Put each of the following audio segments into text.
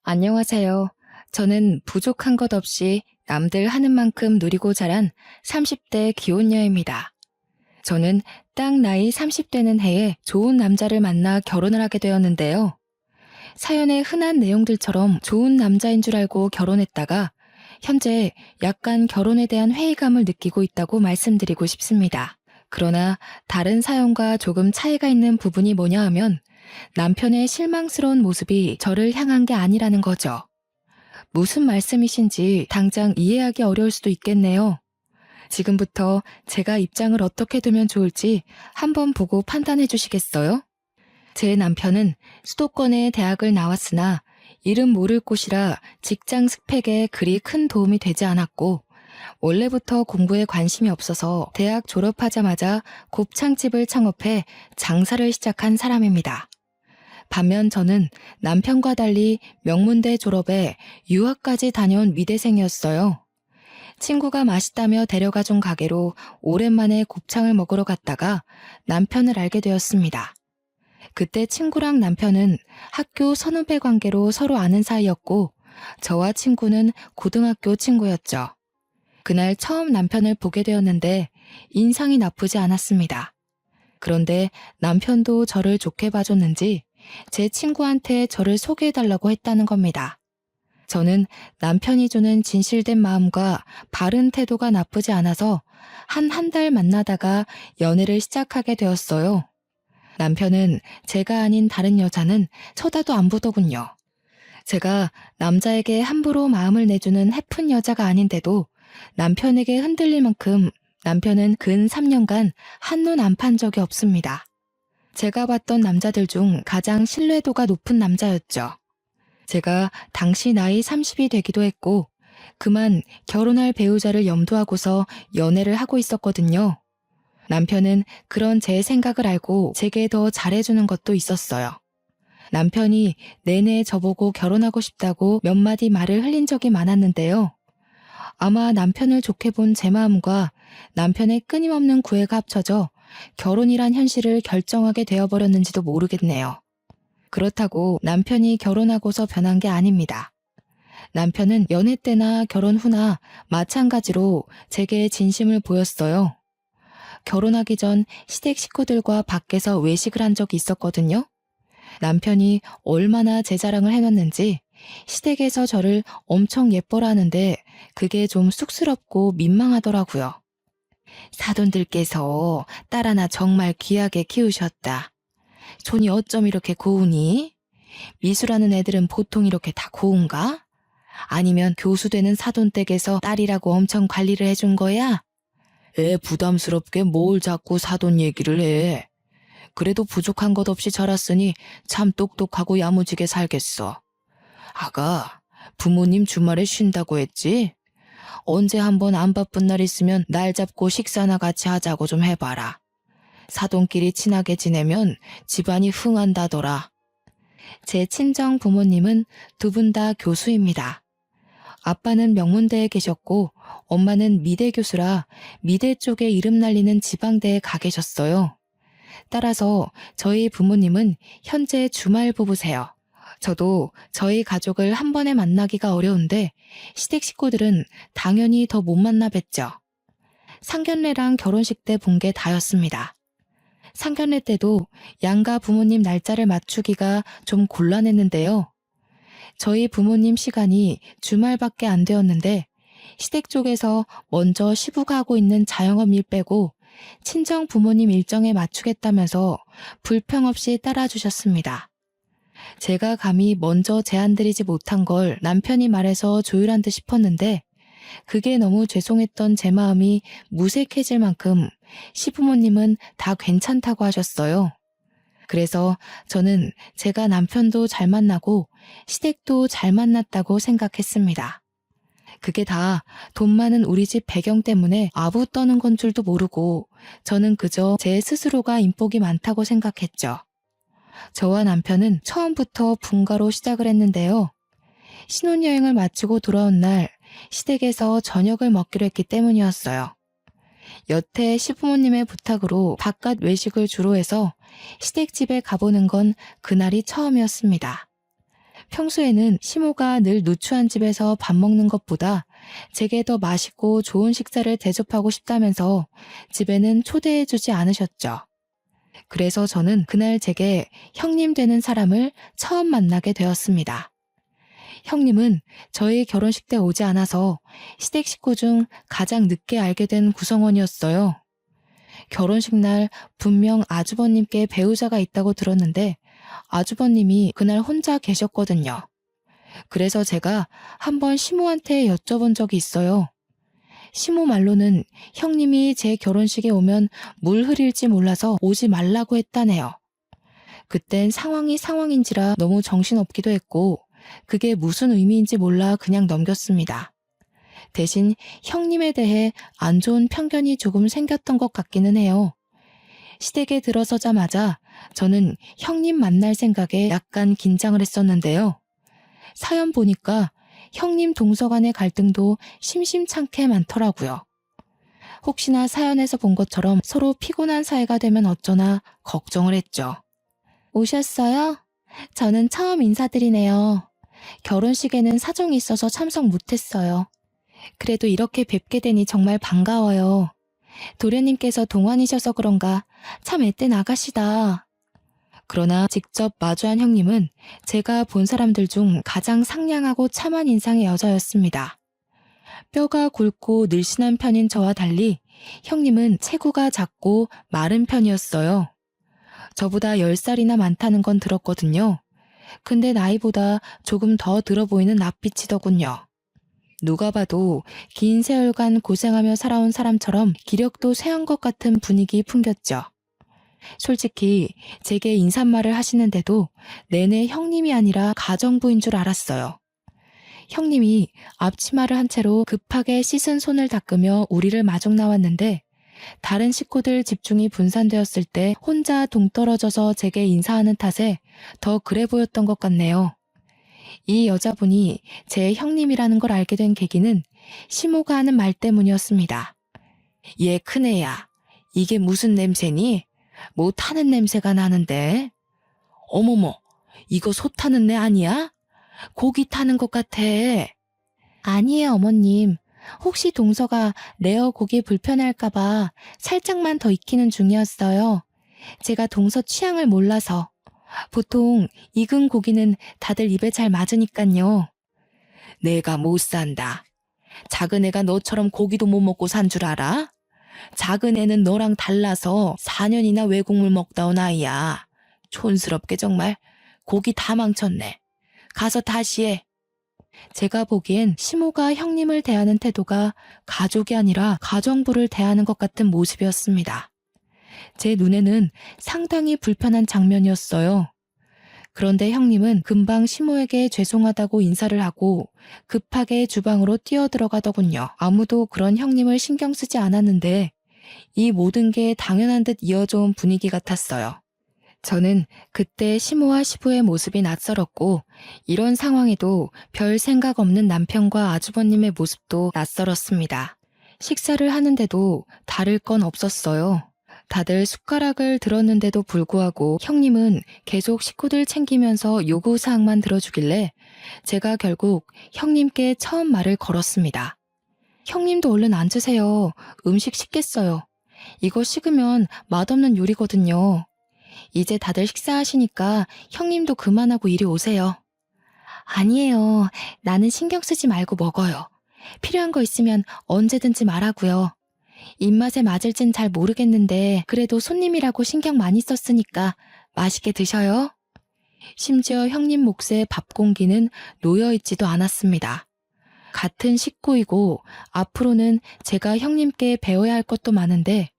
안녕하세요. 저는 부족한 것 없이 남들 하는 만큼 누리고 자란 30대 기혼녀입니다. 저는 딱 나이 30되는 해에 좋은 남자를 만나 결혼을 하게 되었는데요. 사연의 흔한 내용들처럼 좋은 남자인 줄 알고 결혼했다가 현재 약간 결혼에 대한 회의감을 느끼고 있다고 말씀드리고 싶습니다. 그러나 다른 사연과 조금 차이가 있는 부분이 뭐냐 하면 남편의 실망스러운 모습이 저를 향한 게 아니라는 거죠. 무슨 말씀이신지 당장 이해하기 어려울 수도 있겠네요. 지금부터 제가 입장을 어떻게 두면 좋을지 한번 보고 판단해 주시겠어요? 제 남편은 수도권의 대학을 나왔으나 이름 모를 곳이라 직장 스펙에 그리 큰 도움이 되지 않았고 원래부터 공부에 관심이 없어서 대학 졸업하자마자 곱창집을 창업해 장사를 시작한 사람입니다. 반면 저는 남편과 달리 명문대 졸업에 유학까지 다녀온 미대생이었어요. 친구가 맛있다며 데려가준 가게로 오랜만에 곱창을 먹으러 갔다가 남편을 알게 되었습니다. 그때 친구랑 남편은 학교 선후배 관계로 서로 아는 사이였고 저와 친구는 고등학교 친구였죠. 그날 처음 남편을 보게 되었는데 인상이 나쁘지 않았습니다. 그런데 남편도 저를 좋게 봐줬는지 제 친구한테 저를 소개해달라고 했다는 겁니다. 저는 남편이 주는 진실된 마음과 바른 태도가 나쁘지 않아서 한 달 만나다가 연애를 시작하게 되었어요. 남편은 제가 아닌 다른 여자는 쳐다도 안 보더군요. 제가 남자에게 함부로 마음을 내주는 해픈 여자가 아닌데도 남편에게 흔들릴 만큼 남편은 근 3년간 한눈 안 판 적이 없습니다. 제가 봤던 남자들 중 가장 신뢰도가 높은 남자였죠. 제가 당시 나이 30이 되기도 했고 그만 결혼할 배우자를 염두하고서 연애를 하고 있었거든요. 남편은 그런 제 생각을 알고 제게 더 잘해주는 것도 있었어요. 남편이 내내 저보고 결혼하고 싶다고 몇 마디 말을 흘린 적이 많았는데요. 아마 남편을 좋게 본 제 마음과 남편의 끊임없는 구애가 합쳐져 결혼이란 현실을 결정하게 되어버렸는지도 모르겠네요. 그렇다고 남편이 결혼하고서 변한 게 아닙니다. 남편은 연애 때나 결혼 후나 마찬가지로 제게 진심을 보였어요. 결혼하기 전 시댁 식구들과 밖에서 외식을 한 적이 있었거든요. 남편이 얼마나 제 자랑을 해놨는지 시댁에서 저를 엄청 예뻐라 하는데 그게 좀 쑥스럽고 민망하더라고요. 사돈들께서 딸 하나 정말 귀하게 키우셨다. 손이 어쩜 이렇게 고우니? 미술하는 애들은 보통 이렇게 다 고운가? 아니면 교수 되는 사돈 댁에서 딸이라고 엄청 관리를 해준 거야? 애 부담스럽게 뭘 자꾸 사돈 얘기를 해. 그래도 부족한 것 없이 자랐으니 참 똑똑하고 야무지게 살겠어. 아가, 부모님 주말에 쉰다고 했지? 언제 한번 안 바쁜 날 있으면 날 잡고 식사나 같이 하자고 좀 해봐라. 사돈끼리 친하게 지내면 집안이 흥한다더라. 제 친정 부모님은 두 분 다 교수입니다. 아빠는 명문대에 계셨고 엄마는 미대 교수라 미대 쪽에 이름 날리는 지방대에 가 계셨어요. 따라서 저희 부모님은 현재 주말 부부세요. 저도 저희 가족을 한 번에 만나기가 어려운데 시댁 식구들은 당연히 더 못 만나 뵀죠. 상견례랑 결혼식 때 본 게 다였습니다. 상견례 때도 양가 부모님 날짜를 맞추기가 좀 곤란했는데요. 저희 부모님 시간이 주말밖에 안 되었는데 시댁 쪽에서 먼저 시부가 하고 있는 자영업 일 빼고 친정 부모님 일정에 맞추겠다면서 불평 없이 따라주셨습니다. 제가 감히 먼저 제안드리지 못한 걸 남편이 말해서 조율한 듯 싶었는데 그게 너무 죄송했던 제 마음이 무색해질 만큼 시부모님은 다 괜찮다고 하셨어요. 그래서 저는 제가 남편도 잘 만나고 시댁도 잘 만났다고 생각했습니다. 그게 다 돈 많은 우리 집 배경 때문에 아부 떠는 건 줄도 모르고 저는 그저 제 스스로가 인복이 많다고 생각했죠. 저와 남편은 처음부터 분가로 시작을 했는데요. 신혼여행을 마치고 돌아온 날 시댁에서 저녁을 먹기로 했기 때문이었어요. 여태 시부모님의 부탁으로 바깥 외식을 주로 해서 시댁집에 가보는 건 그날이 처음이었습니다. 평소에는 시모가 늘 누추한 집에서 밥 먹는 것보다 제게 더 맛있고 좋은 식사를 대접하고 싶다면서 집에는 초대해주지 않으셨죠. 그래서 저는 그날 제게 형님 되는 사람을 처음 만나게 되었습니다. 형님은 저희 결혼식 때 오지 않아서 시댁 식구 중 가장 늦게 알게 된 구성원이었어요. 결혼식 날 분명 아주버님께 배우자가 있다고 들었는데 아주버님이 그날 혼자 계셨거든요. 그래서 제가 한번 시모한테 여쭤본 적이 있어요. 시모 말로는 형님이 제 결혼식에 오면 물 흐릴지 몰라서 오지 말라고 했다네요. 그땐 상황이 상황인지라 너무 정신없기도 했고 그게 무슨 의미인지 몰라 그냥 넘겼습니다. 대신 형님에 대해 안 좋은 편견이 조금 생겼던 것 같기는 해요. 시댁에 들어서자마자 저는 형님 만날 생각에 약간 긴장을 했었는데요. 사연 보니까 형님 동서 간의 갈등도 심심찮게 많더라고요. 혹시나 사연에서 본 것처럼 서로 피곤한 사이가 되면 어쩌나 걱정을 했죠. 오셨어요? 저는 처음 인사드리네요. 결혼식에는 사정이 있어서 참석 못했어요. 그래도 이렇게 뵙게 되니 정말 반가워요. 도련님께서 동안이셔서 그런가 참 앳된 아가씨다. 그러나 직접 마주한 형님은 제가 본 사람들 중 가장 상냥하고 참한 인상의 여자였습니다. 뼈가 굵고 늘씬한 편인 저와 달리 형님은 체구가 작고 마른 편이었어요. 저보다 10살이나 많다는 건 들었거든요. 근데 나이보다 조금 더 들어 보이는 낯빛이더군요. 누가 봐도 긴 세월간 고생하며 살아온 사람처럼 기력도 쇠한 것 같은 분위기 풍겼죠. 솔직히 제게 인사말을 하시는데도 내내 형님이 아니라 가정부인 줄 알았어요. 형님이 앞치마를 한 채로 급하게 씻은 손을 닦으며 우리를 마중 나왔는데 다른 식구들 집중이 분산되었을 때 혼자 동떨어져서 제게 인사하는 탓에 더 그래 보였던 것 같네요. 이 여자분이 제 형님이라는 걸 알게 된 계기는 시모가 하는 말 때문이었습니다. 얘 큰애야, 이게 무슨 냄새니? 뭐 타는 냄새가 나는데? 어머머, 이거 소 타는 애 아니야? 고기 타는 것 같아. 아니에요, 어머님. 혹시 동서가 레어 고기 불편할까봐 살짝만 더 익히는 중이었어요. 제가 동서 취향을 몰라서. 보통 익은 고기는 다들 입에 잘 맞으니깐요. 내가 못 산다. 작은 애가 너처럼 고기도 못 먹고 산 줄 알아? 작은 애는 너랑 달라서 4년이나 외국물 먹다 온 아이야. 촌스럽게 정말. 고기 다 망쳤네. 가서 다시 해. 제가 보기엔 시모가 형님을 대하는 태도가 가족이 아니라 가정부를 대하는 것 같은 모습이었습니다. 제 눈에는 상당히 불편한 장면이었어요. 그런데 형님은 금방 시모에게 죄송하다고 인사를 하고 급하게 주방으로 뛰어들어가더군요. 아무도 그런 형님을 신경 쓰지 않았는데 이 모든 게 당연한 듯 이어져 온 분위기 같았어요. 저는 그때 시모와 시부의 모습이 낯설었고 이런 상황에도 별 생각 없는 남편과 아주버님의 모습도 낯설었습니다. 식사를 하는데도 다를 건 없었어요. 다들 숟가락을 들었는데도 불구하고 형님은 계속 식구들 챙기면서 요구사항만 들어주길래 제가 결국 형님께 처음 말을 걸었습니다. 형님도 얼른 앉으세요. 음식 식겠어요. 이거 식으면 맛없는 요리거든요. 이제 다들 식사하시니까 형님도 그만하고 이리 오세요. 아니에요. 나는 신경 쓰지 말고 먹어요. 필요한 거 있으면 언제든지 말하고요. 입맛에 맞을진 잘 모르겠는데 그래도 손님이라고 신경 많이 썼으니까 맛있게 드셔요. 심지어 형님 몫의 밥 공기는 놓여있지도 않았습니다. 같은 식구이고 앞으로는 제가 형님께 배워야 할 것도 많은데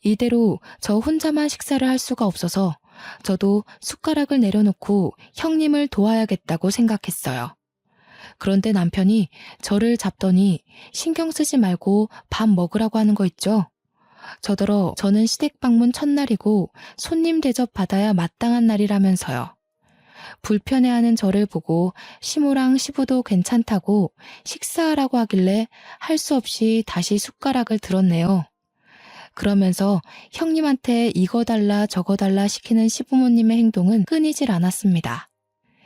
이대로 저 혼자만 식사를 할 수가 없어서 저도 숟가락을 내려놓고 형님을 도와야겠다고 생각했어요. 그런데 남편이 저를 잡더니 신경 쓰지 말고 밥 먹으라고 하는 거 있죠? 저더러 저는 시댁 방문 첫날이고 손님 대접 받아야 마땅한 날이라면서요. 불편해하는 저를 보고 시모랑 시부도 괜찮다고 식사하라고 하길래 할 수 없이 다시 숟가락을 들었네요. 그러면서 형님한테 이거 달라 저거 달라 시키는 시부모님의 행동은 끊이질 않았습니다.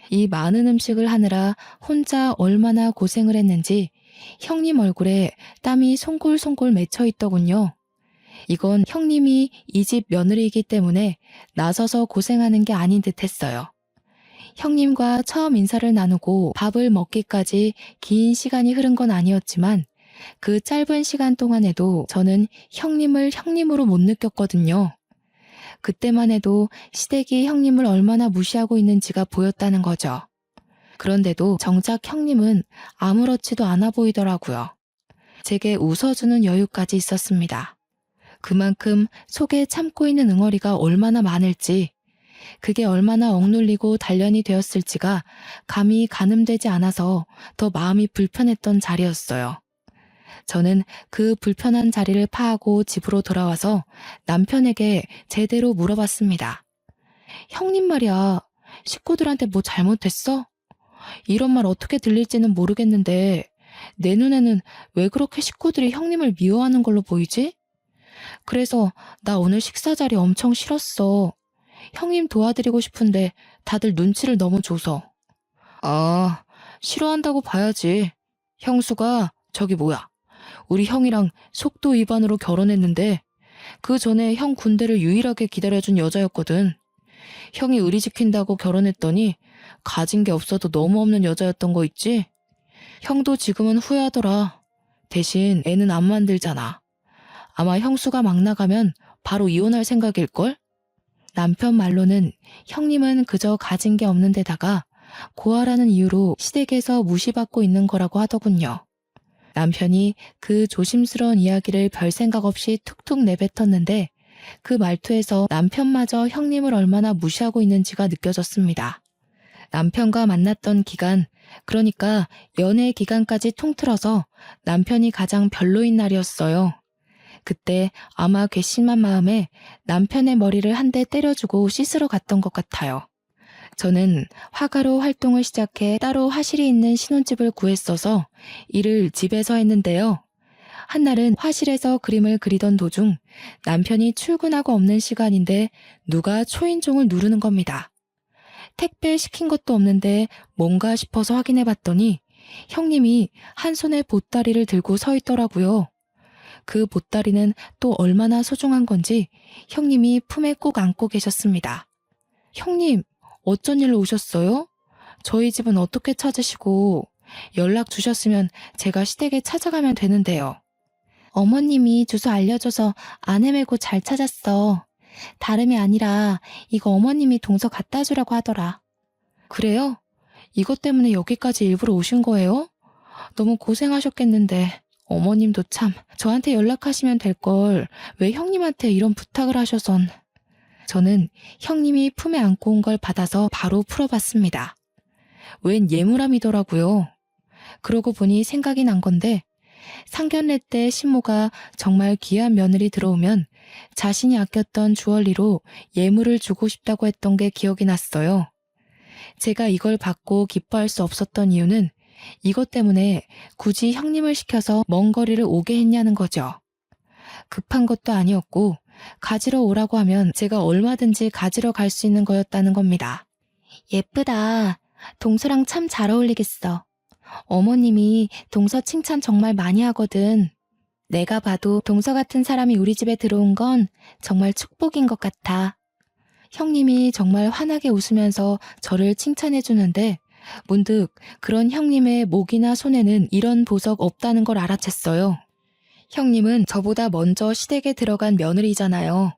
이 많은 음식을 하느라 혼자 얼마나 고생을 했는지 형님 얼굴에 땀이 송골송골 맺혀 있더군요. 이건 형님이 이 집 며느리이기 때문에 나서서 고생하는 게 아닌 듯 했어요. 형님과 처음 인사를 나누고 밥을 먹기까지 긴 시간이 흐른 건 아니었지만 그 짧은 시간 동안에도 저는 형님을 형님으로 못 느꼈거든요. 그때만 해도 시댁이 형님을 얼마나 무시하고 있는지가 보였다는 거죠. 그런데도 정작 형님은 아무렇지도 않아 보이더라고요. 제게 웃어주는 여유까지 있었습니다. 그만큼 속에 참고 있는 응어리가 얼마나 많을지, 그게 얼마나 억눌리고 단련이 되었을지가 감히 가늠되지 않아서 더 마음이 불편했던 자리였어요. 저는 그 불편한 자리를 파하고 집으로 돌아와서 남편에게 제대로 물어봤습니다. 형님 말이야, 식구들한테 뭐 잘못했어? 이런 말 어떻게 들릴지는 모르겠는데 내 눈에는 왜 그렇게 식구들이 형님을 미워하는 걸로 보이지? 그래서 나 오늘 식사 자리 엄청 싫었어. 형님 도와드리고 싶은데 다들 눈치를 너무 줘서. 아, 싫어한다고 봐야지. 형수가 저기 뭐야. 우리 형이랑 속도 위반으로 결혼했는데 그 전에 형 군대를 유일하게 기다려준 여자였거든. 형이 의리 지킨다고 결혼했더니 가진 게 없어도 너무 없는 여자였던 거 있지? 형도 지금은 후회하더라. 대신 애는 안 만들잖아. 아마 형수가 막 나가면 바로 이혼할 생각일걸? 남편 말로는 형님은 그저 가진 게 없는 데다가 고아라는 이유로 시댁에서 무시받고 있는 거라고 하더군요. 남편이 그 조심스러운 이야기를 별 생각 없이 툭툭 내뱉었는데 그 말투에서 남편마저 형님을 얼마나 무시하고 있는지가 느껴졌습니다. 남편과 만났던 기간, 그러니까 연애 기간까지 통틀어서 남편이 가장 별로인 날이었어요. 그때 아마 괘씸한 마음에 남편의 머리를 한 대 때려주고 씻으러 갔던 것 같아요. 저는 화가로 활동을 시작해 따로 화실이 있는 신혼집을 구했어서 일을 집에서 했는데요. 한날은 화실에서 그림을 그리던 도중 남편이 출근하고 없는 시간인데 누가 초인종을 누르는 겁니다. 택배 시킨 것도 없는데 뭔가 싶어서 확인해 봤더니 형님이 한 손에 보따리를 들고 서 있더라고요. 그 보따리는 또 얼마나 소중한 건지 형님이 품에 꼭 안고 계셨습니다. 형님, 어쩐 일로 오셨어요? 저희 집은 어떻게 찾으시고 연락 주셨으면 제가 시댁에 찾아가면 되는데요. 어머님이 주소 알려줘서 안 헤매고 잘 찾았어. 다름이 아니라 이거 어머님이 동서 갖다 주라고 하더라. 그래요? 이것 때문에 여기까지 일부러 오신 거예요? 너무 고생하셨겠는데 어머님도 참 저한테 연락하시면 될 걸 왜 형님한테 이런 부탁을 하셔선. 저는 형님이 품에 안고 온 걸 받아서 바로 풀어봤습니다. 웬 예물함이더라고요. 그러고 보니 생각이 난 건데 상견례 때 신모가 정말 귀한 며느리 들어오면 자신이 아꼈던 주얼리로 예물을 주고 싶다고 했던 게 기억이 났어요. 제가 이걸 받고 기뻐할 수 없었던 이유는 이것 때문에 굳이 형님을 시켜서 먼 거리를 오게 했냐는 거죠. 급한 것도 아니었고 가지러 오라고 하면 제가 얼마든지 가지러 갈 수 있는 거였다는 겁니다. 예쁘다. 동서랑 참 잘 어울리겠어. 어머님이 동서 칭찬 정말 많이 하거든. 내가 봐도 동서 같은 사람이 우리 집에 들어온 건 정말 축복인 것 같아. 형님이 정말 환하게 웃으면서 저를 칭찬해 주는데 문득 그런 형님의 목이나 손에는 이런 보석 없다는 걸 알아챘어요. 형님은 저보다 먼저 시댁에 들어간 며느리잖아요.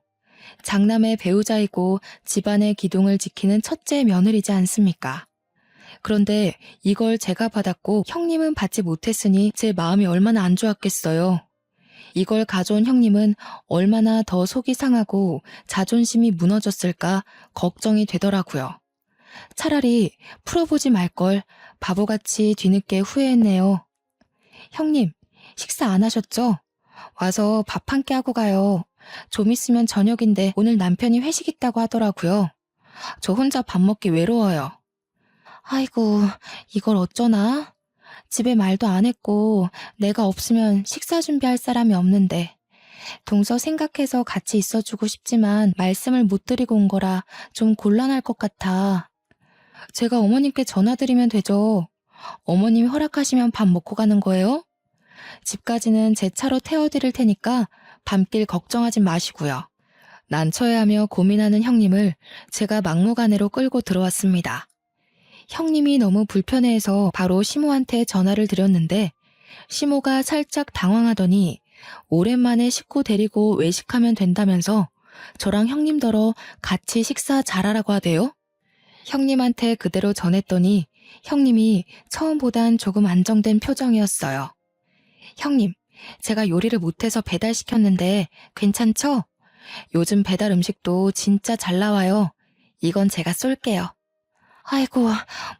장남의 배우자이고 집안의 기둥을 지키는 첫째 며느리지 않습니까? 그런데 이걸 제가 받았고 형님은 받지 못했으니 제 마음이 얼마나 안 좋았겠어요. 이걸 가져온 형님은 얼마나 더 속이 상하고 자존심이 무너졌을까 걱정이 되더라고요. 차라리 풀어보지 말걸 바보같이 뒤늦게 후회했네요. 형님, 식사 안 하셨죠? 와서 밥 한 끼 하고 가요. 좀 있으면 저녁인데 오늘 남편이 회식 있다고 하더라고요. 저 혼자 밥 먹기 외로워요. 아이고, 이걸 어쩌나? 집에 말도 안 했고 내가 없으면 식사 준비할 사람이 없는데 동서 생각해서 같이 있어주고 싶지만 말씀을 못 드리고 온 거라 좀 곤란할 것 같아. 제가 어머님께 전화드리면 되죠. 어머님이 허락하시면 밥 먹고 가는 거예요? 집까지는 제 차로 태워드릴 테니까 밤길 걱정하지 마시고요. 난처해하며 고민하는 형님을 제가 막무가내로 끌고 들어왔습니다. 형님이 너무 불편해해서 바로 시모한테 전화를 드렸는데 시모가 살짝 당황하더니 오랜만에 식구 데리고 외식하면 된다면서 저랑 형님더러 같이 식사 잘하라고 하대요. 형님한테 그대로 전했더니 형님이 처음보단 조금 안정된 표정이었어요. 형님, 제가 요리를 못해서 배달시켰는데 괜찮죠? 요즘 배달 음식도 진짜 잘 나와요. 이건 제가 쏠게요. 아이고,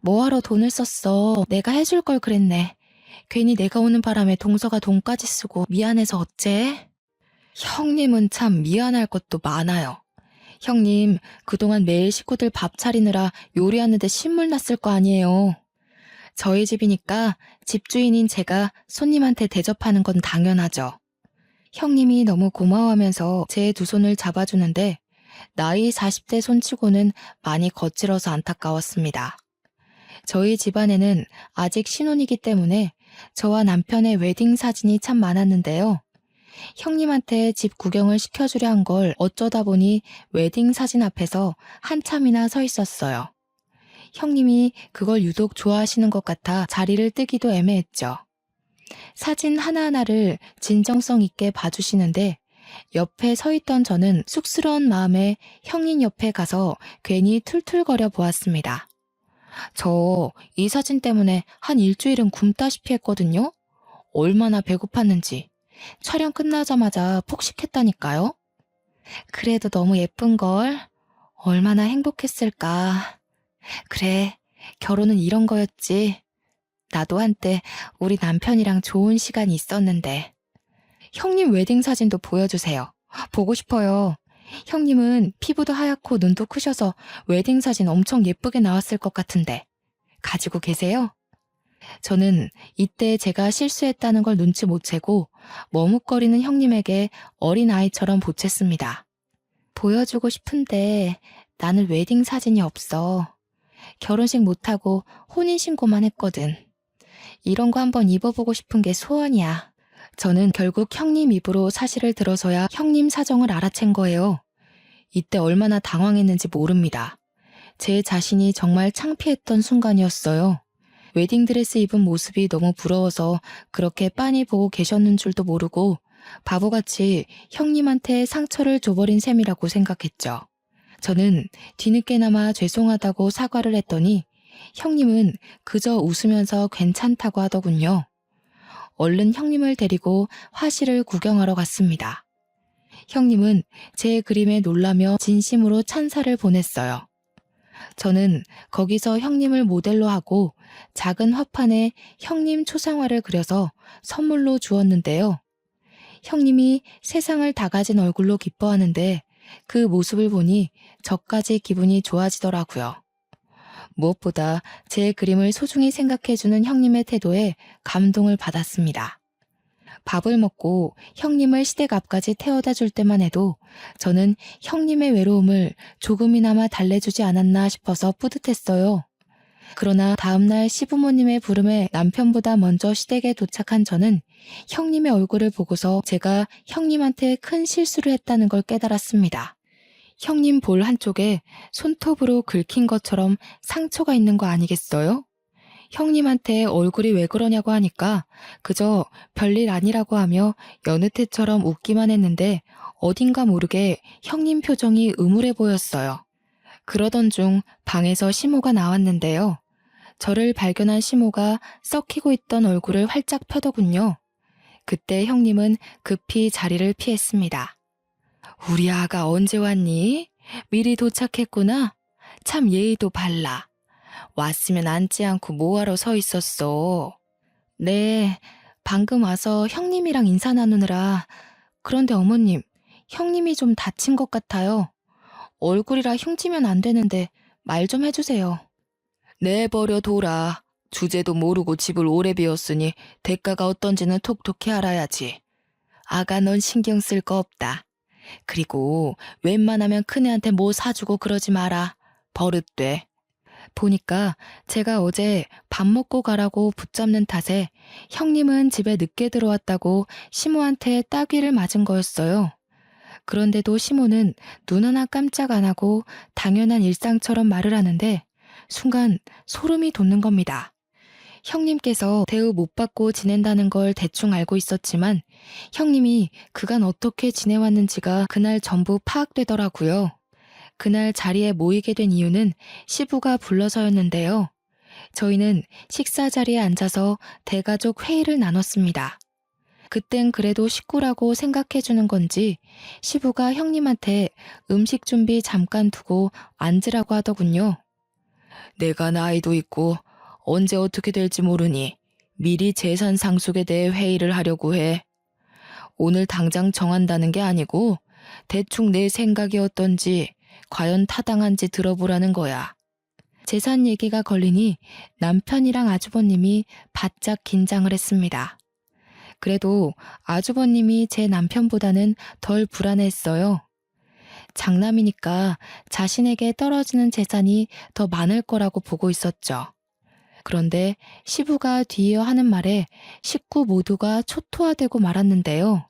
뭐하러 돈을 썼어. 내가 해줄 걸 그랬네. 괜히 내가 오는 바람에 동서가 돈까지 쓰고 미안해서 어째? 형님은 참 미안할 것도 많아요. 형님, 그동안 매일 식구들 밥 차리느라 요리하는데 신물 났을 거 아니에요. 저희 집이니까 집주인인 제가 손님한테 대접하는 건 당연하죠. 형님이 너무 고마워하면서 제 두 손을 잡아주는데 나이 40대 손치고는 많이 거칠어서 안타까웠습니다. 저희 집안에는 아직 신혼이기 때문에 저와 남편의 웨딩 사진이 참 많았는데요. 형님한테 집 구경을 시켜주려 한 걸 어쩌다 보니 웨딩 사진 앞에서 한참이나 서 있었어요. 형님이 그걸 유독 좋아하시는 것 같아 자리를 뜨기도 애매했죠. 사진 하나하나를 진정성 있게 봐주시는데 옆에 서 있던 저는 쑥스러운 마음에 형님 옆에 가서 괜히 툴툴거려 보았습니다. 저 이 사진 때문에 한 일주일은 굶다시피 했거든요. 얼마나 배고팠는지. 촬영 끝나자마자 폭식했다니까요. 그래도 너무 예쁜걸. 얼마나 행복했을까. 그래, 결혼은 이런 거였지. 나도 한때 우리 남편이랑 좋은 시간이 있었는데. 형님 웨딩 사진도 보여주세요. 보고 싶어요. 형님은 피부도 하얗고 눈도 크셔서 웨딩 사진 엄청 예쁘게 나왔을 것 같은데. 가지고 계세요? 저는 이때 제가 실수했다는 걸 눈치 못 채고 머뭇거리는 형님에게 어린아이처럼 보챘습니다. 보여주고 싶은데 나는 웨딩 사진이 없어. 결혼식 못하고 혼인신고만 했거든. 이런 거 한번 입어보고 싶은 게 소원이야. 저는 결국 형님 입으로 사실을 들어서야 형님 사정을 알아챈 거예요. 이때 얼마나 당황했는지 모릅니다. 제 자신이 정말 창피했던 순간이었어요. 웨딩드레스 입은 모습이 너무 부러워서 그렇게 빤히 보고 계셨는 줄도 모르고 바보같이 형님한테 상처를 줘버린 셈이라고 생각했죠. 저는 뒤늦게나마 죄송하다고 사과를 했더니 형님은 그저 웃으면서 괜찮다고 하더군요. 얼른 형님을 데리고 화실을 구경하러 갔습니다. 형님은 제 그림에 놀라며 진심으로 찬사를 보냈어요. 저는 거기서 형님을 모델로 하고 작은 화판에 형님 초상화를 그려서 선물로 주었는데요. 형님이 세상을 다 가진 얼굴로 기뻐하는데 그 모습을 보니 저까지 기분이 좋아지더라고요. 무엇보다 제 그림을 소중히 생각해주는 형님의 태도에 감동을 받았습니다. 밥을 먹고 형님을 시댁 앞까지 태워다 줄 때만 해도 저는 형님의 외로움을 조금이나마 달래주지 않았나 싶어서 뿌듯했어요. 그러나 다음날 시부모님의 부름에 남편보다 먼저 시댁에 도착한 저는 형님의 얼굴을 보고서 제가 형님한테 큰 실수를 했다는 걸 깨달았습니다. 형님 볼 한쪽에 손톱으로 긁힌 것처럼 상처가 있는 거 아니겠어요? 형님한테 얼굴이 왜 그러냐고 하니까 그저 별일 아니라고 하며 여느 때처럼 웃기만 했는데 어딘가 모르게 형님 표정이 음울해 보였어요. 그러던 중 방에서 시모가 나왔는데요. 저를 발견한 시모가 썩히고 있던 얼굴을 활짝 펴더군요. 그때 형님은 급히 자리를 피했습니다. 우리 아가 언제 왔니? 미리 도착했구나. 참 예의도 발라. 왔으면 앉지 않고 뭐하러 서 있었어. 네, 방금 와서 형님이랑 인사 나누느라. 그런데 어머님, 형님이 좀 다친 것 같아요. 얼굴이라 흉지면 안 되는데 말 좀 해주세요. 내버려 둬라. 주제도 모르고 집을 오래 비웠으니 대가가 어떤지는 톡톡히 알아야지. 아가 넌 신경 쓸 거 없다. 그리고 웬만하면 큰애한테 뭐 사주고 그러지 마라. 버릇돼. 보니까 제가 어제 밥 먹고 가라고 붙잡는 탓에 형님은 집에 늦게 들어왔다고 시모한테 따귀를 맞은 거였어요. 그런데도 시모는 눈 하나 깜짝 안 하고 당연한 일상처럼 말을 하는데 순간 소름이 돋는 겁니다. 형님께서 대우 못 받고 지낸다는 걸 대충 알고 있었지만 형님이 그간 어떻게 지내왔는지가 그날 전부 파악되더라고요. 그날 자리에 모이게 된 이유는 시부가 불러서였는데요. 저희는 식사 자리에 앉아서 대가족 회의를 나눴습니다. 그땐 그래도 식구라고 생각해주는 건지 시부가 형님한테 음식 준비 잠깐 두고 앉으라고 하더군요. 내가 나이도 있고 언제 어떻게 될지 모르니 미리 재산 상속에 대해 회의를 하려고 해. 오늘 당장 정한다는 게 아니고 대충 내 생각이 어떤지 과연 타당한지 들어보라는 거야. 재산 얘기가 걸리니 남편이랑 아주버님이 바짝 긴장을 했습니다. 그래도 아주버님이 제 남편보다는 덜 불안했어요. 장남이니까 자신에게 떨어지는 재산이 더 많을 거라고 보고 있었죠. 그런데 시부가 뒤이어 하는 말에 식구 모두가 초토화되고 말았는데요.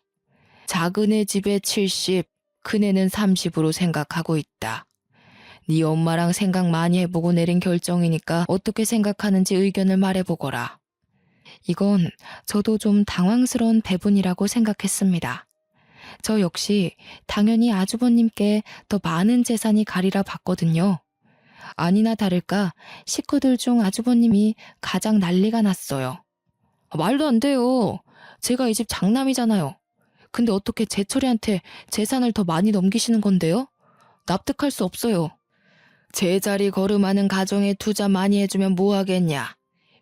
작은애 집에 70, 큰애는 30으로 생각하고 있다. 네 엄마랑 생각 많이 해보고 내린 결정이니까 어떻게 생각하는지 의견을 말해보거라. 이건 저도 좀 당황스러운 배분이라고 생각했습니다. 저 역시 당연히 아주버님께 더 많은 재산이 가리라 봤거든요. 아니나 다를까 식구들 중 아주버님이 가장 난리가 났어요. 말도 안 돼요. 제가 이 집 장남이잖아요. 근데 어떻게 제철이한테 재산을 더 많이 넘기시는 건데요? 납득할 수 없어요. 제자리 걸음하는 가정에 투자 많이 해주면 뭐 하겠냐.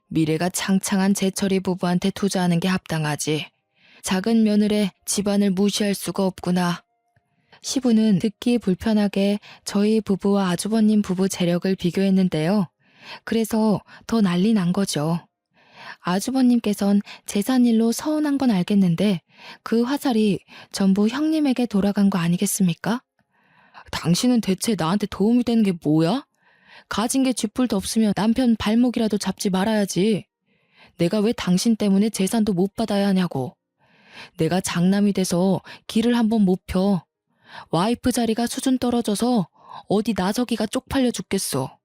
미래가 창창한 제철이 부부한테 투자하는 게 합당하지. 작은 며느리의 집안을 무시할 수가 없구나. 시부는 듣기 불편하게 저희 부부와 아주버님 부부 재력을 비교했는데요. 그래서 더 난리 난 거죠. 아주버님께선 재산일로 서운한 건 알겠는데 그 화살이 전부 형님에게 돌아간 거 아니겠습니까? 당신은 대체 나한테 도움이 되는 게 뭐야? 가진 게 쥐뿔도 없으면 남편 발목이라도 잡지 말아야지. 내가 왜 당신 때문에 재산도 못 받아야 하냐고. 내가 장남이 돼서 길을 한번 못 펴. 와이프 자리가 수준 떨어져서 어디 나서기가 쪽팔려 죽겠어.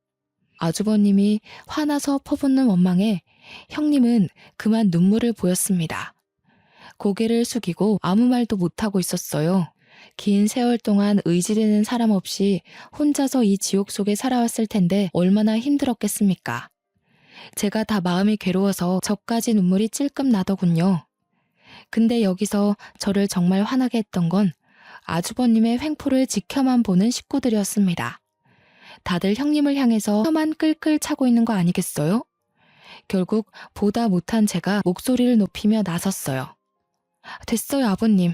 아주버님이 화나서 퍼붓는 원망에 형님은 그만 눈물을 보였습니다. 고개를 숙이고 아무 말도 못하고 있었어요. 긴 세월 동안 의지되는 사람 없이 혼자서 이 지옥 속에 살아왔을 텐데 얼마나 힘들었겠습니까? 제가 다 마음이 괴로워서 저까지 눈물이 찔끔 나더군요. 근데 여기서 저를 정말 화나게 했던 건 아주버님의 횡포를 지켜만 보는 식구들이었습니다. 다들 형님을 향해서 혀만 끌끌 차고 있는 거 아니겠어요? 결국 보다 못한 제가 목소리를 높이며 나섰어요. 됐어요, 아버님.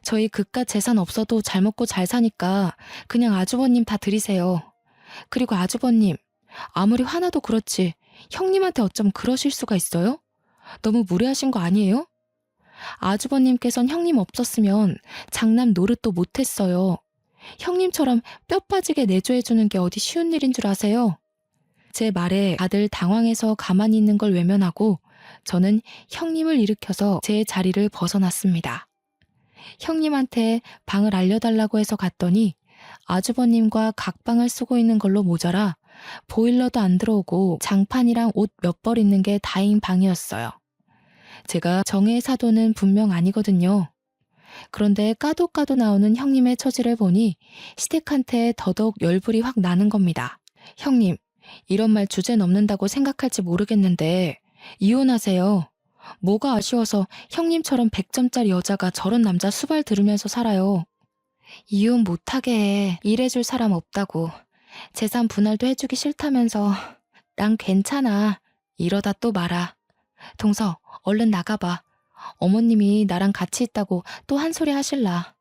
저희 그깟 재산 없어도 잘 먹고 잘 사니까 그냥 아주버님 다 드리세요. 그리고 아주버님, 아무리 화나도 그렇지 형님한테 어쩜 그러실 수가 있어요? 너무 무례하신 거 아니에요? 아주버님께선 형님 없었으면 장남 노릇도 못했어요. 형님처럼 뼈 빠지게 내조해주는 게 어디 쉬운 일인 줄 아세요? 제 말에 다들 당황해서 가만히 있는 걸 외면하고 저는 형님을 일으켜서 제 자리를 벗어났습니다. 형님한테 방을 알려달라고 해서 갔더니 아주버님과 각방을 쓰고 있는 걸로 모자라 보일러도 안 들어오고 장판이랑 옷 몇 벌 있는 게 다인 방이었어요. 제가 정의 사도는 분명 아니거든요. 그런데 까도 나오는 형님의 처지를 보니 시댁한테 더더욱 열불이 확 나는 겁니다. 형님, 이런 말 주제 넘는다고 생각할지 모르겠는데 이혼하세요. 뭐가 아쉬워서 형님처럼 100점짜리 여자가 저런 남자 수발 들으면서 살아요. 이혼 못하게 해. 일해줄 사람 없다고. 재산 분할도 해주기 싫다면서. 난 괜찮아. 이러다 또 말아. 동서, 얼른 나가봐. 어머님이 나랑 같이 있다고 또 한 소리 하실라.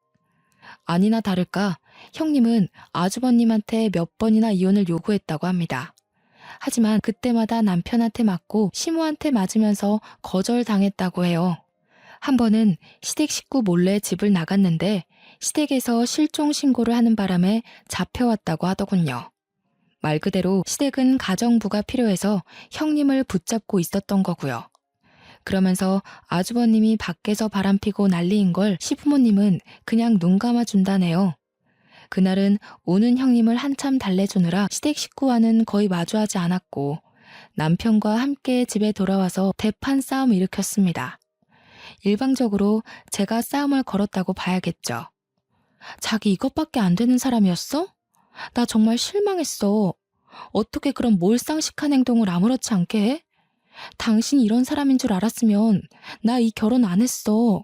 아니나 다를까 형님은 아주버님한테 몇 번이나 이혼을 요구했다고 합니다. 하지만 그때마다 남편한테 맞고 시모한테 맞으면서 거절당했다고 해요. 한 번은 시댁 식구 몰래 집을 나갔는데 시댁에서 실종 신고를 하는 바람에 잡혀왔다고 하더군요. 말 그대로 시댁은 가정부가 필요해서 형님을 붙잡고 있었던 거고요. 그러면서 아주버님이 밖에서 바람피고 난리인 걸 시부모님은 그냥 눈 감아준다네요. 그날은 오는 형님을 한참 달래주느라 시댁 식구와는 거의 마주하지 않았고 남편과 함께 집에 돌아와서 대판 싸움을 일으켰습니다. 일방적으로 제가 싸움을 걸었다고 봐야겠죠. 자기 이것밖에 안 되는 사람이었어? 나 정말 실망했어. 어떻게 그런 몰상식한 행동을 아무렇지 않게 해? 당신이 이런 사람인 줄 알았으면 나 이 결혼 안 했어.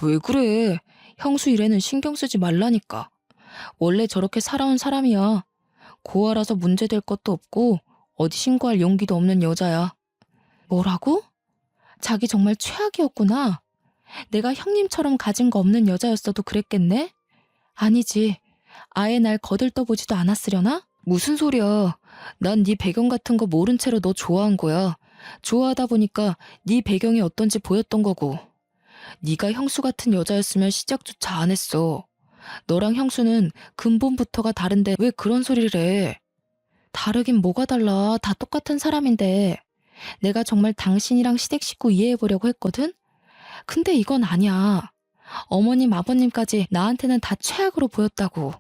왜 그래? 형수 일에는 신경 쓰지 말라니까. 원래 저렇게 살아온 사람이야. 고아라서 문제될 것도 없고 어디 신고할 용기도 없는 여자야. 뭐라고? 자기 정말 최악이었구나. 내가 형님처럼 가진 거 없는 여자였어도 그랬겠네? 아니지. 아예 날 거들떠보지도 않았으려나? 무슨 소리야. 난 네 배경 같은 거 모른 채로 너 좋아한 거야. 좋아하다 보니까 네 배경이 어떤지 보였던 거고. 네가 형수 같은 여자였으면 시작조차 안 했어. 너랑 형수는 근본부터가 다른데 왜 그런 소리를 해? 다르긴 뭐가 달라. 다 똑같은 사람인데. 내가 정말 당신이랑 시댁 식구 이해해보려고 했거든? 근데 이건 아니야. 어머님, 아버님까지 나한테는 다 최악으로 보였다고.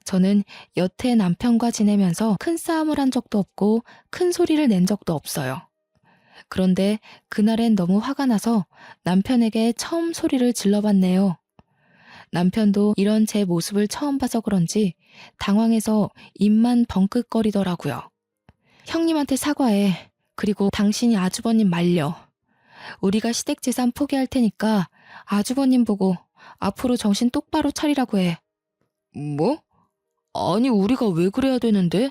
저는 여태 남편과 지내면서 큰 싸움을 한 적도 없고 큰 소리를 낸 적도 없어요. 그런데 그날엔 너무 화가 나서 남편에게 처음 소리를 질러봤네요. 남편도 이런 제 모습을 처음 봐서 그런지 당황해서 입만 벙긋거리더라고요. 형님한테 사과해. 그리고 당신이 아주버님 말려. 우리가 시댁 재산 포기할 테니까 아주버님 보고 앞으로 정신 똑바로 차리라고 해. 뭐? 아니 우리가 왜 그래야 되는데?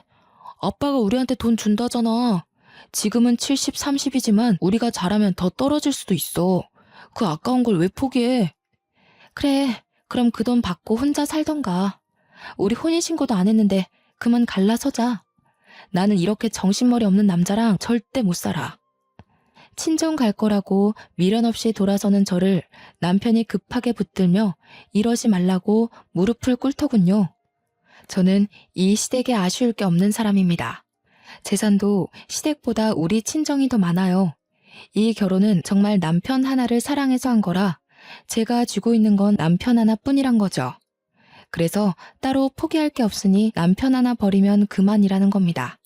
아빠가 우리한테 돈 준다잖아. 지금은 70, 30이지만 우리가 잘하면 더 떨어질 수도 있어. 그 아까운 걸 왜 포기해? 그래, 그럼 그 돈 받고 혼자 살던가. 우리 혼인신고도 안 했는데 그만 갈라서자. 나는 이렇게 정신머리 없는 남자랑 절대 못 살아. 친정 갈 거라고 미련 없이 돌아서는 저를 남편이 급하게 붙들며 이러지 말라고 무릎을 꿇더군요. 저는 이 시댁에 아쉬울 게 없는 사람입니다. 재산도 시댁보다 우리 친정이 더 많아요. 이 결혼은 정말 남편 하나를 사랑해서 한 거라 제가 쥐고 있는 건 남편 하나뿐이란 거죠. 그래서 따로 포기할 게 없으니 남편 하나 버리면 그만이라는 겁니다.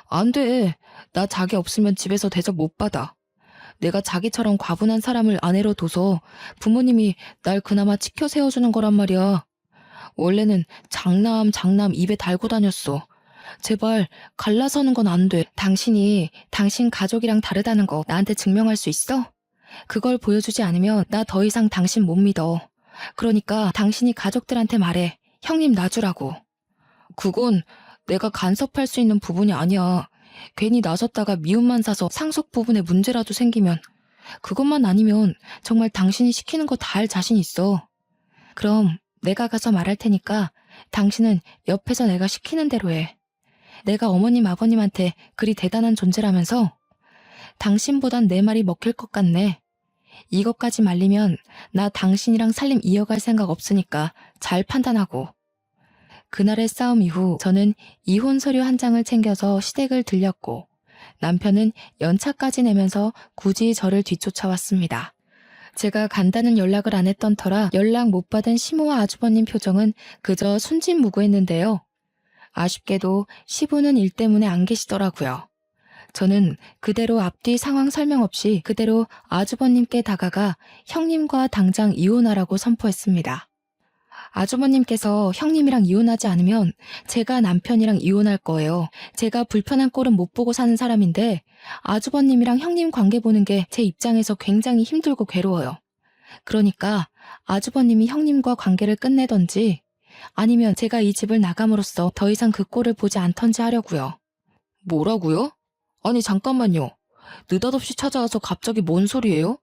안 돼. 나 자기 없으면 집에서 대접 못 받아. 내가 자기처럼 과분한 사람을 아내로 둬서 부모님이 날 그나마 지켜 세워주는 거란 말이야. 원래는 장남 입에 달고 다녔어. 제발 갈라서는 건 안 돼. 당신이 당신 가족이랑 다르다는 거 나한테 증명할 수 있어? 그걸 보여주지 않으면 나 더 이상 당신 못 믿어. 그러니까 당신이 가족들한테 말해. 형님 놔주라고. 그건 내가 간섭할 수 있는 부분이 아니야. 괜히 나섰다가 미움만 사서 상속 부분에 문제라도 생기면 그것만 아니면 정말 당신이 시키는 거 다 할 자신 있어. 그럼 내가 가서 말할 테니까 당신은 옆에서 내가 시키는 대로 해. 내가 어머님 아버님한테 그리 대단한 존재라면서 당신보단 내 말이 먹힐 것 같네. 이것까지 말리면 나 당신이랑 살림 이어갈 생각 없으니까 잘 판단하고. 그날의 싸움 이후 저는 이혼 서류 한 장을 챙겨서 시댁을 들렸고 남편은 연차까지 내면서 굳이 저를 뒤쫓아왔습니다. 제가 간다는 연락을 안 했던 터라 연락 못 받은 시모와 아주버님 표정은 그저 순진무구했는데요. 아쉽게도 시부는 일 때문에 안 계시더라고요. 저는 그대로 앞뒤 상황 설명 없이 그대로 아주버님께 다가가 형님과 당장 이혼하라고 선포했습니다. 아주버님께서 형님이랑 이혼하지 않으면 제가 남편이랑 이혼할 거예요. 제가 불편한 꼴은 못 보고 사는 사람인데 아주버님이랑 형님 관계 보는 게 제 입장에서 굉장히 힘들고 괴로워요. 그러니까 아주버님이 형님과 관계를 끝내던지 아니면 제가 이 집을 나감으로써 더 이상 그 꼴을 보지 않던지 하려고요. 뭐라고요? 아니 잠깐만요. 느닷없이 찾아와서 갑자기 뭔 소리예요?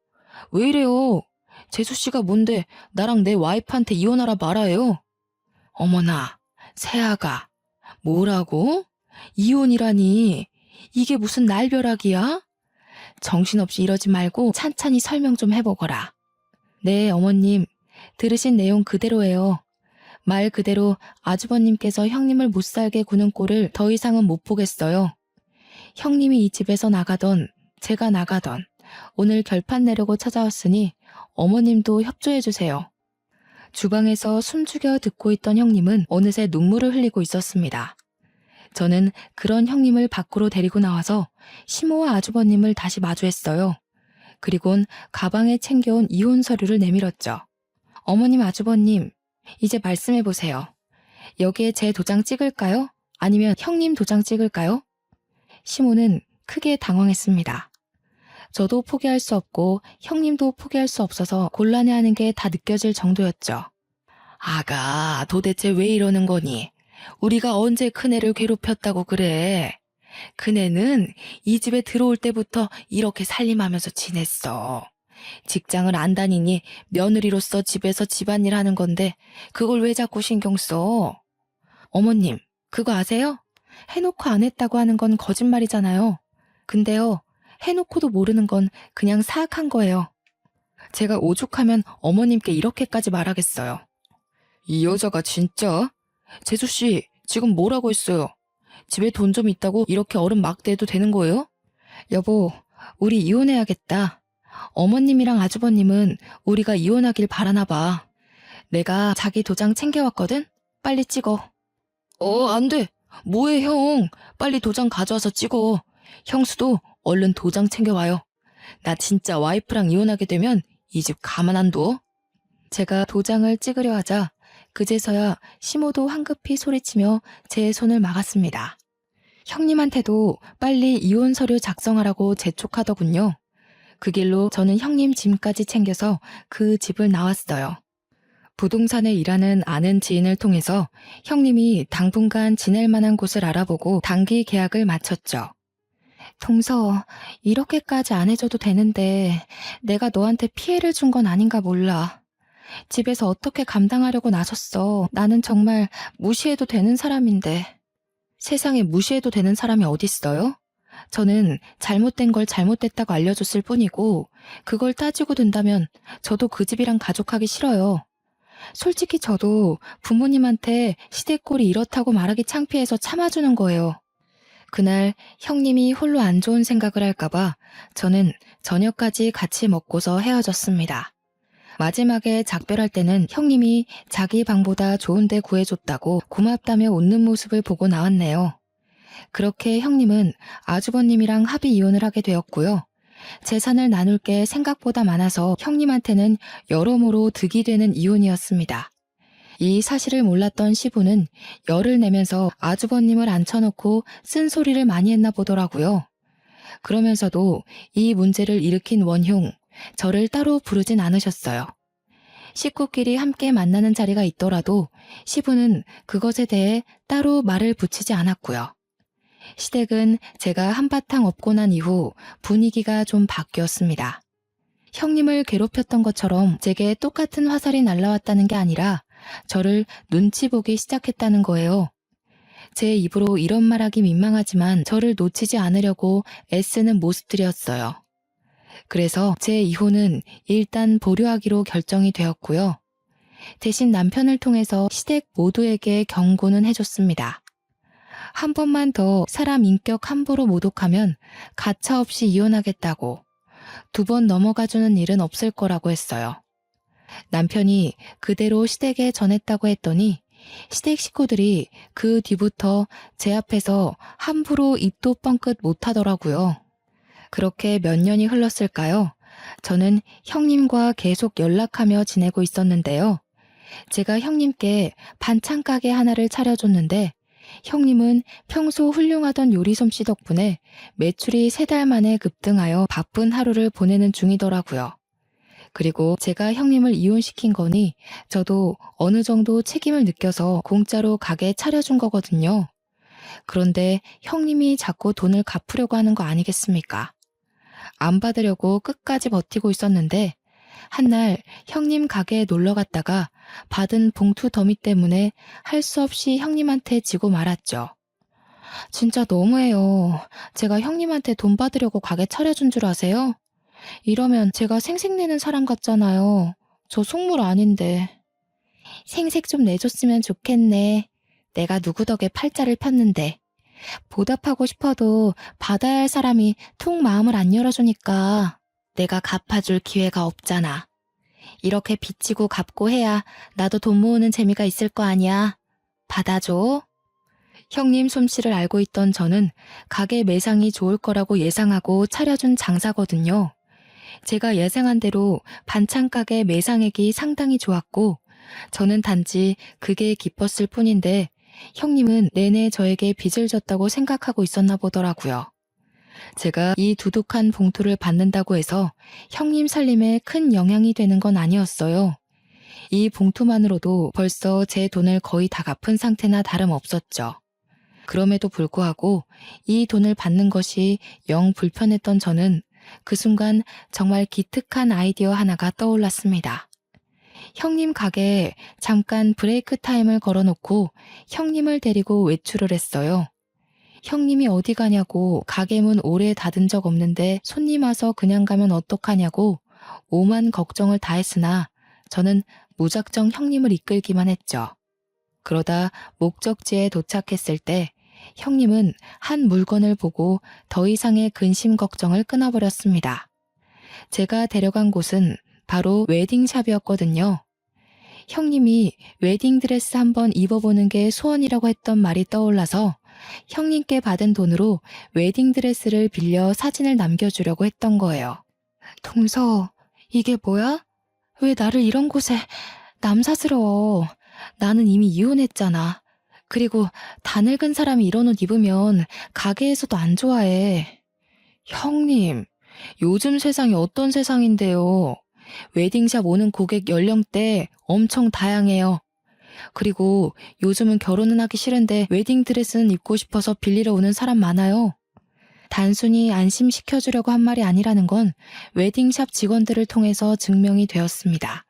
왜 이래요? 재수씨가 뭔데 나랑 내 와이프한테 이혼하라 말아요? 어머나, 새아가. 뭐라고? 이혼이라니. 이게 무슨 날벼락이야? 정신없이 이러지 말고 찬찬히 설명 좀 해보거라. 네, 어머님. 들으신 내용 그대로예요. 말 그대로 아주버님께서 형님을 못살게 구는 꼴을 더 이상은 못 보겠어요. 형님이 이 집에서 나가던 제가 나가던 오늘 결판 내려고 찾아왔으니 어머님도 협조해 주세요. 주방에서 숨죽여 듣고 있던 형님은 어느새 눈물을 흘리고 있었습니다. 저는 그런 형님을 밖으로 데리고 나와서 시모와 아주버님을 다시 마주했어요. 그리곤 가방에 챙겨온 이혼 서류를 내밀었죠. 어머님, 아주버님, 이제 말씀해 보세요. 여기에 제 도장 찍을까요? 아니면 형님 도장 찍을까요? 시모는 크게 당황했습니다. 저도 포기할 수 없고 형님도 포기할 수 없어서 곤란해하는 게 다 느껴질 정도였죠. 아가, 도대체 왜 이러는 거니? 우리가 언제 큰애를 괴롭혔다고 그래? 큰애는 이 집에 들어올 때부터 이렇게 살림하면서 지냈어. 직장을 안 다니니 며느리로서 집에서 집안일 하는 건데 그걸 왜 자꾸 신경 써? 어머님, 그거 아세요? 해놓고 안 했다고 하는 건 거짓말이잖아요. 근데요, 해놓고도 모르는 건 그냥 사악한 거예요. 제가 오죽하면 어머님께 이렇게까지 말하겠어요. 이 여자가 진짜? 재수씨, 지금 뭐라고 했어요? 집에 돈 좀 있다고 이렇게 어른 막대해도 되는 거예요? 여보, 우리 이혼해야겠다. 어머님이랑 아주버님은 우리가 이혼하길 바라나 봐. 내가 자기 도장 챙겨왔거든? 빨리 찍어. 안 돼. 뭐해, 형. 빨리 도장 가져와서 찍어. 형수도 얼른 도장 챙겨와요. 나 진짜 와이프랑 이혼하게 되면 이 집 가만 안 둬. 제가 도장을 찍으려 하자 그제서야 시모도 황급히 소리치며 제 손을 막았습니다. 형님한테도 빨리 이혼 서류 작성하라고 재촉하더군요. 그 길로 저는 형님 짐까지 챙겨서 그 집을 나왔어요. 부동산에 일하는 아는 지인을 통해서 형님이 당분간 지낼 만한 곳을 알아보고 단기 계약을 마쳤죠. 동서, 이렇게까지 안 해줘도 되는데 내가 너한테 피해를 준 건 아닌가 몰라. 집에서 어떻게 감당하려고 나섰어. 나는 정말 무시해도 되는 사람인데. 세상에 무시해도 되는 사람이 어딨어요? 저는 잘못된 걸 잘못됐다고 알려줬을 뿐이고 그걸 따지고 든다면 저도 그 집이랑 가족하기 싫어요. 솔직히 저도 부모님한테 시댁꼴이 이렇다고 말하기 창피해서 참아주는 거예요. 그날 형님이 홀로 안 좋은 생각을 할까봐 저는 저녁까지 같이 먹고서 헤어졌습니다. 마지막에 작별할 때는 형님이 자기 방보다 좋은 데 구해줬다고 고맙다며 웃는 모습을 보고 나왔네요. 그렇게 형님은 아주버님이랑 합의 이혼을 하게 되었고요. 재산을 나눌 게 생각보다 많아서 형님한테는 여러모로 득이 되는 이혼이었습니다. 이 사실을 몰랐던 시부는 열을 내면서 아주버님을 앉혀놓고 쓴소리를 많이 했나 보더라고요. 그러면서도 이 문제를 일으킨 원흉, 저를 따로 부르진 않으셨어요. 식구끼리 함께 만나는 자리가 있더라도 시부는 그것에 대해 따로 말을 붙이지 않았고요. 시댁은 제가 한바탕 업고 난 이후 분위기가 좀 바뀌었습니다. 형님을 괴롭혔던 것처럼 제게 똑같은 화살이 날라왔다는 게 아니라 저를 눈치 보기 시작했다는 거예요. 제 입으로 이런 말하기 민망하지만 저를 놓치지 않으려고 애쓰는 모습들이었어요. 그래서 제 이혼은 일단 보류하기로 결정이 되었고요. 대신 남편을 통해서 시댁 모두에게 경고는 해줬습니다. 한 번만 더 사람 인격 함부로 모독하면 가차없이 이혼하겠다고, 2번 넘어가주는 일은 없을 거라고 했어요. 남편이 그대로 시댁에 전했다고 했더니 시댁 식구들이 그 뒤부터 제 앞에서 함부로 입도 뻥끗 못하더라고요. 그렇게 몇 년이 흘렀을까요? 저는 형님과 계속 연락하며 지내고 있었는데요. 제가 형님께 반찬 가게 하나를 차려줬는데 형님은 평소 훌륭하던 요리 솜씨 덕분에 매출이 3달 만에 급등하여 바쁜 하루를 보내는 중이더라고요. 그리고 제가 형님을 이혼시킨 거니 저도 어느 정도 책임을 느껴서 공짜로 가게 차려준 거거든요. 그런데 형님이 자꾸 돈을 갚으려고 하는 거 아니겠습니까? 안 받으려고 끝까지 버티고 있었는데 한날 형님 가게에 놀러 갔다가 받은 봉투 더미 때문에 할 수 없이 형님한테 지고 말았죠. 진짜 너무해요. 제가 형님한테 돈 받으려고 가게 차려준 줄 아세요? 이러면 제가 생색내는 사람 같잖아요. 저 속물 아닌데. 생색 좀 내줬으면 좋겠네. 내가 누구 덕에 팔자를 폈는데. 보답하고 싶어도 받아야 할 사람이 통 마음을 안 열어주니까 내가 갚아줄 기회가 없잖아. 이렇게 빚지고 갚고 해야 나도 돈 모으는 재미가 있을 거 아니야. 받아줘. 형님 솜씨를 알고 있던 저는 가게 매상이 좋을 거라고 예상하고 차려준 장사거든요. 제가 예상한 대로 반찬 가게 매상액이 상당히 좋았고 저는 단지 그게 기뻤을 뿐인데 형님은 내내 저에게 빚을 졌다고 생각하고 있었나 보더라고요. 제가 이 두둑한 봉투를 받는다고 해서 형님 살림에 큰 영향이 되는 건 아니었어요. 이 봉투만으로도 벌써 제 돈을 거의 다 갚은 상태나 다름없었죠. 그럼에도 불구하고 이 돈을 받는 것이 영 불편했던 저는 그 순간 정말 기특한 아이디어 하나가 떠올랐습니다. 형님 가게에 잠깐 브레이크 타임을 걸어놓고 형님을 데리고 외출을 했어요. 형님이 어디 가냐고 가게 문 오래 닫은 적 없는데 손님 와서 그냥 가면 어떡하냐고 오만 걱정을 다 했으나 저는 무작정 형님을 이끌기만 했죠. 그러다 목적지에 도착했을 때 형님은 한 물건을 보고 더 이상의 근심 걱정을 끊어버렸습니다. 제가 데려간 곳은 바로 웨딩샵이었거든요. 형님이 웨딩드레스 한번 입어보는 게 소원이라고 했던 말이 떠올라서 형님께 받은 돈으로 웨딩드레스를 빌려 사진을 남겨주려고 했던 거예요. 동서, 이게 뭐야? 왜 나를 이런 곳에 남사스러워. 나는 이미 이혼했잖아. 그리고 다 늙은 사람이 이런 옷 입으면 가게에서도 안 좋아해. 형님, 요즘 세상이 어떤 세상인데요. 웨딩샵 오는 고객 연령대 엄청 다양해요. 그리고 요즘은 결혼은 하기 싫은데 웨딩드레스는 입고 싶어서 빌리러 오는 사람 많아요. 단순히 안심시켜주려고 한 말이 아니라는 건 웨딩샵 직원들을 통해서 증명이 되었습니다.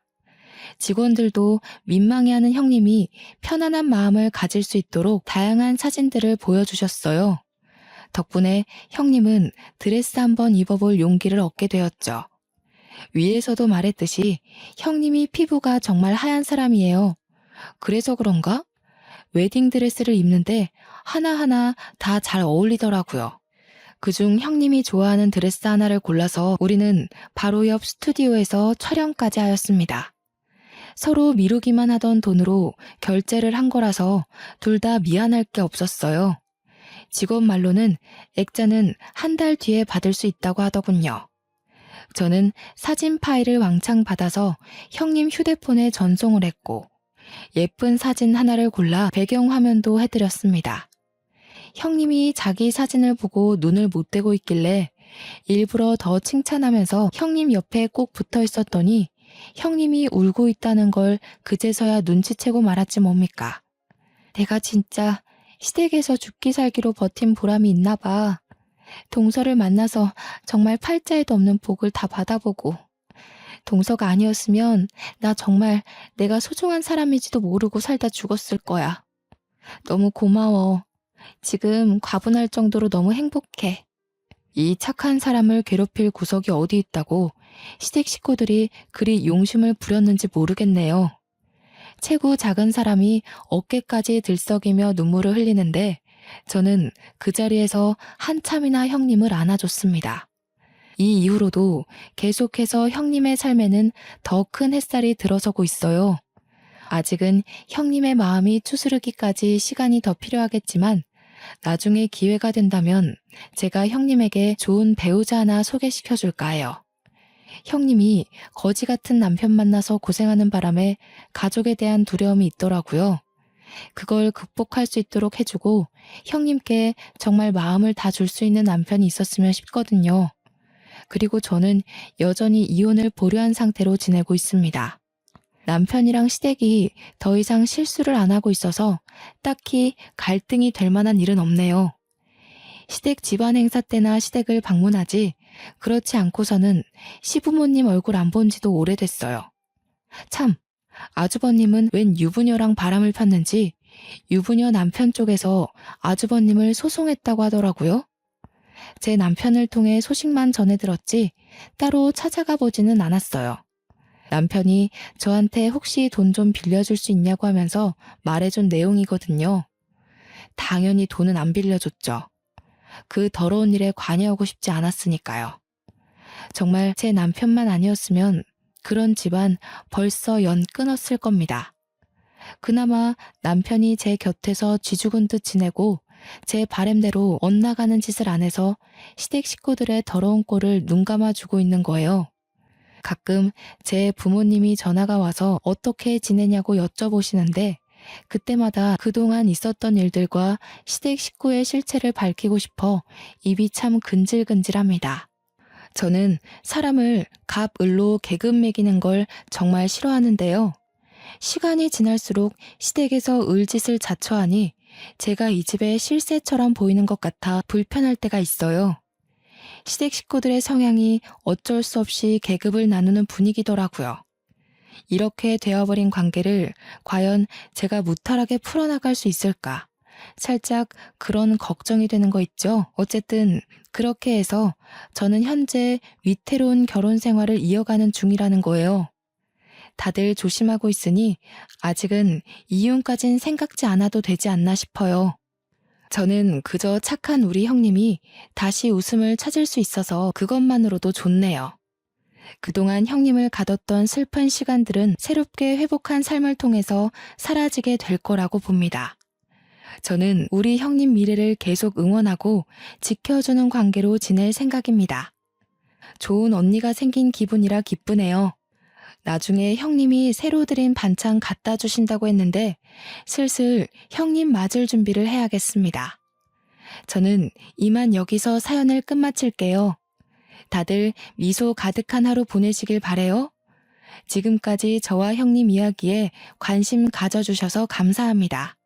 직원들도 민망해하는 형님이 편안한 마음을 가질 수 있도록 다양한 사진들을 보여주셨어요. 덕분에 형님은 드레스 한번 입어볼 용기를 얻게 되었죠. 위에서도 말했듯이 형님이 피부가 정말 하얀 사람이에요. 그래서 그런가? 웨딩드레스를 입는데 하나하나 다 잘 어울리더라고요. 그중 형님이 좋아하는 드레스 하나를 골라서 우리는 바로 옆 스튜디오에서 촬영까지 하였습니다. 서로 미루기만 하던 돈으로 결제를 한 거라서 둘 다 미안할 게 없었어요. 직원 말로는 액자는 한 달 뒤에 받을 수 있다고 하더군요. 저는 사진 파일을 왕창 받아서 형님 휴대폰에 전송을 했고 예쁜 사진 하나를 골라 배경화면도 해드렸습니다. 형님이 자기 사진을 보고 눈을 못 떼고 있길래 일부러 더 칭찬하면서 형님 옆에 꼭 붙어 있었더니 형님이 울고 있다는 걸 그제서야 눈치채고 말았지 뭡니까. 내가 진짜 시댁에서 죽기 살기로 버틴 보람이 있나 봐. 동서를 만나서 정말 팔자에도 없는 복을 다 받아보고 동서가 아니었으면 나 정말 내가 소중한 사람인지도 모르고 살다 죽었을 거야. 너무 고마워. 지금 과분할 정도로 너무 행복해. 이 착한 사람을 괴롭힐 구석이 어디 있다고 시댁 식구들이 그리 용심을 부렸는지 모르겠네요. 체구 작은 사람이 어깨까지 들썩이며 눈물을 흘리는데 저는 그 자리에서 한참이나 형님을 안아줬습니다. 이 이후로도 계속해서 형님의 삶에는 더 큰 햇살이 들어서고 있어요. 아직은 형님의 마음이 추스르기까지 시간이 더 필요하겠지만 나중에 기회가 된다면 제가 형님에게 좋은 배우자 하나 소개시켜줄까 해요. 형님이 거지 같은 남편 만나서 고생하는 바람에 가족에 대한 두려움이 있더라고요. 그걸 극복할 수 있도록 해주고 형님께 정말 마음을 다 줄 수 있는 남편이 있었으면 싶거든요. 그리고 저는 여전히 이혼을 보류한 상태로 지내고 있습니다. 남편이랑 시댁이 더 이상 실수를 안 하고 있어서 딱히 갈등이 될 만한 일은 없네요. 시댁 집안 행사 때나 시댁을 방문하지 그렇지 않고서는 시부모님 얼굴 안 본 지도 오래됐어요. 참, 아주버님은 웬 유부녀랑 바람을 폈는지 유부녀 남편 쪽에서 아주버님을 소송했다고 하더라고요. 제 남편을 통해 소식만 전해 들었지 따로 찾아가 보지는 않았어요. 남편이 저한테 혹시 돈 좀 빌려줄 수 있냐고 하면서 말해준 내용이거든요. 당연히 돈은 안 빌려줬죠. 그 더러운 일에 관여하고 싶지 않았으니까요. 정말 제 남편만 아니었으면 그런 집안 벌써 연 끊었을 겁니다. 그나마 남편이 제 곁에서 쥐죽은 듯 지내고 제 바램대로 엇나가는 짓을 안 해서 시댁 식구들의 더러운 꼴을 눈감아주고 있는 거예요. 가끔 제 부모님이 전화가 와서 어떻게 지내냐고 여쭤보시는데 그때마다 그동안 있었던 일들과 시댁 식구의 실체를 밝히고 싶어 입이 참 근질근질합니다. 저는 사람을 갑, 을로 계급 매기는 걸 정말 싫어하는데요. 시간이 지날수록 시댁에서 을짓을 자처하니 제가 이 집의 실세처럼 보이는 것 같아 불편할 때가 있어요. 시댁 식구들의 성향이 어쩔 수 없이 계급을 나누는 분위기더라고요. 이렇게 되어버린 관계를 과연 제가 무탈하게 풀어나갈 수 있을까? 살짝 그런 걱정이 되는 거 있죠? 어쨌든 그렇게 해서 저는 현재 위태로운 결혼 생활을 이어가는 중이라는 거예요. 다들 조심하고 있으니 아직은 이혼까진 생각지 않아도 되지 않나 싶어요. 저는 그저 착한 우리 형님이 다시 웃음을 찾을 수 있어서 그것만으로도 좋네요. 그동안 형님을 가뒀던 슬픈 시간들은 새롭게 회복한 삶을 통해서 사라지게 될 거라고 봅니다. 저는 우리 형님 미래를 계속 응원하고 지켜주는 관계로 지낼 생각입니다. 좋은 언니가 생긴 기분이라 기쁘네요. 나중에 형님이 새로 드린 반찬 갖다 주신다고 했는데 슬슬 형님 맞을 준비를 해야겠습니다. 저는 이만 여기서 사연을 끝마칠게요. 다들 미소 가득한 하루 보내시길 바래요. 지금까지 저와 형님 이야기에 관심 가져주셔서 감사합니다.